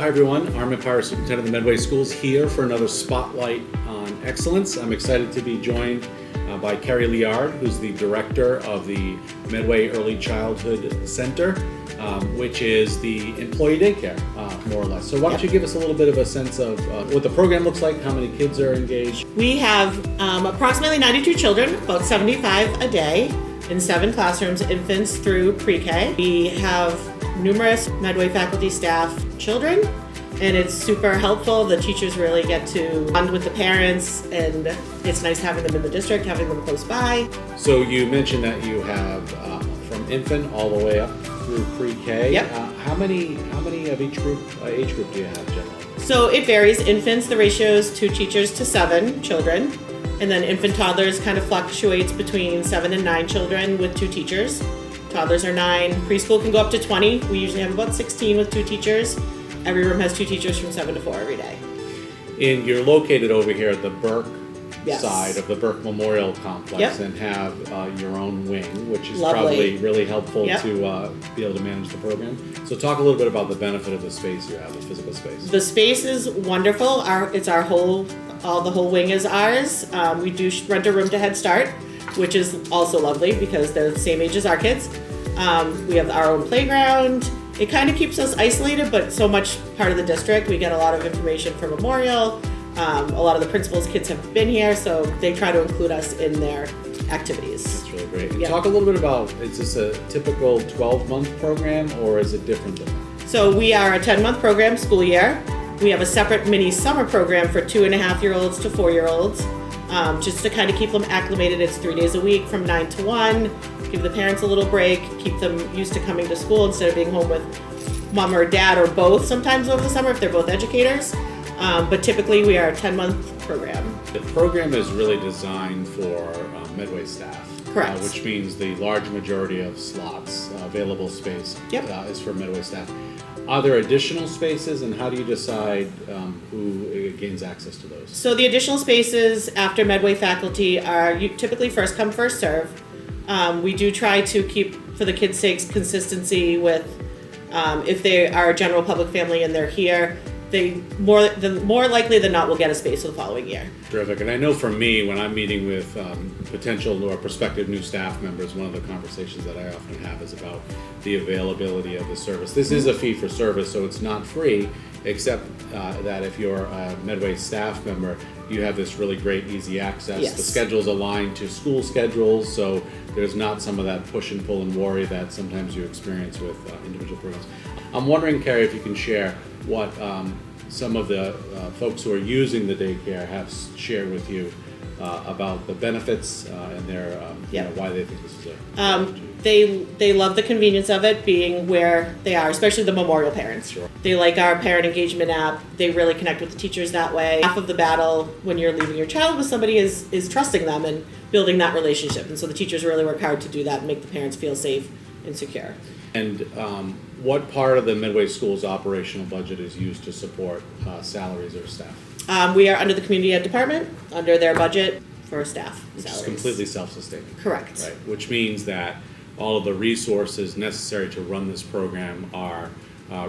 Hi everyone, Armin Pyre, Superintendent of the Medway Schools, here for another Spotlight on Excellence. I'm excited to be joined by Kerry Liard, who's the Director of the Medway Early Childhood Center, which is the employee daycare, more or less. So why don't you give us a little bit of a sense of what the program looks like, how many kids are engaged? We have approximately 92 children, about 75 a day, in 7 classrooms, infants through pre-K. We have numerous Medway faculty, staff, children, and it's super helpful. The teachers really get to bond with the parents, and it's nice having them in the district, having them close by. So you mentioned that you have from infant all the way up through pre-K. Yep. How many of each age group do you have generally? So it varies. Infants, the ratio is 2 teachers to 7 children. And then infant toddlers kind of fluctuates between 7 and 9 children with 2 teachers. Toddlers are 9. Preschool can go up to 20. We usually have about 16 with 2 teachers. Every room has 2 teachers from 7 to 4 every day. And you're located over here at the Burke Yes. side of the Burke Memorial complex, Yep. and have your own wing, which is Lovely. probably really helpful Yep. to be able to manage the program. So talk a little bit about the benefit of the space you have, the physical space. The space is wonderful. The whole wing is ours. We do rent a room to Head Start, which is also lovely because they're the same age as our kids. We have our own playground. It kind of keeps us isolated, but so much part of the district. We get a lot of information from Memorial. A lot of the principals' kids have been here, so they try to include us in their activities. That's really great. Yep. Talk a little bit about, is this a typical 12-month program, or is it different than that? So we are a 10-month program, school year. We have a separate mini summer program for 2.5-year-olds to 4-year-olds, just to kind of keep them acclimated. It's 3 days a week from 9 to 1, give the parents a little break, keep them used to coming to school instead of being home with mom or dad or both sometimes over the summer if they're both educators. But typically we are a 10-month program. The program is really designed for Medway staff. Correct. Which means the large majority of slots, available space, Yep. Is for Medway staff. Are there additional spaces, and how do you decide who gains access to those? So the additional spaces after Medway faculty are typically first come, first serve. We do try to keep, for the kids' sakes, consistency with if they are a general public family and they're here, they more likely than not will get a space for the following year. Terrific. And I know for me, when I'm meeting with potential or prospective new staff members, one of the conversations that I often have is about the availability of the service. This is a fee for service, so it's not free, except that if you're a Medway staff member, you have this really great easy access. Yes. The schedule's aligned to school schedules, so there's not some of that push and pull and worry that sometimes you experience with individual programs. I'm wondering, Kerry, if you can share what some of the folks who are using the daycare have shared with you about the benefits and their why they think this is a They love the convenience of it being where they are, especially the Memorial parents. Sure. They like our parent engagement app. They really connect with the teachers that way. Half of the battle when you're leaving your child with somebody is trusting them and building that relationship. And so the teachers really work hard to do that and make the parents feel safe and secure. And what part of the Medway Schools operational budget is used to support salaries or staff? We are under the community ed department, under their budget for staff Which salaries. is completely self-sustaining. Correct. Right, which means that all of the resources necessary to run this program are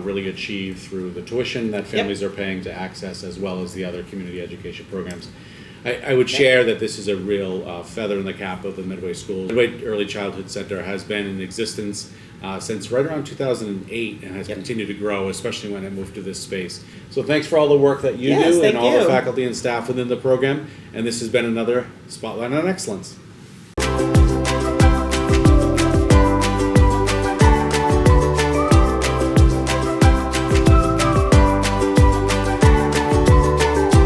really achieved through the tuition that families are paying to access, as well as the other community education programs. I would share that this is a real feather in the cap of the Medway Schools. Medway Early Childhood Center has been in existence since right around 2008 and has continued to grow, especially when it moved to this space. So thanks for all the work that you do and all the faculty and staff within the program. And this has been another Spotlight on Excellence.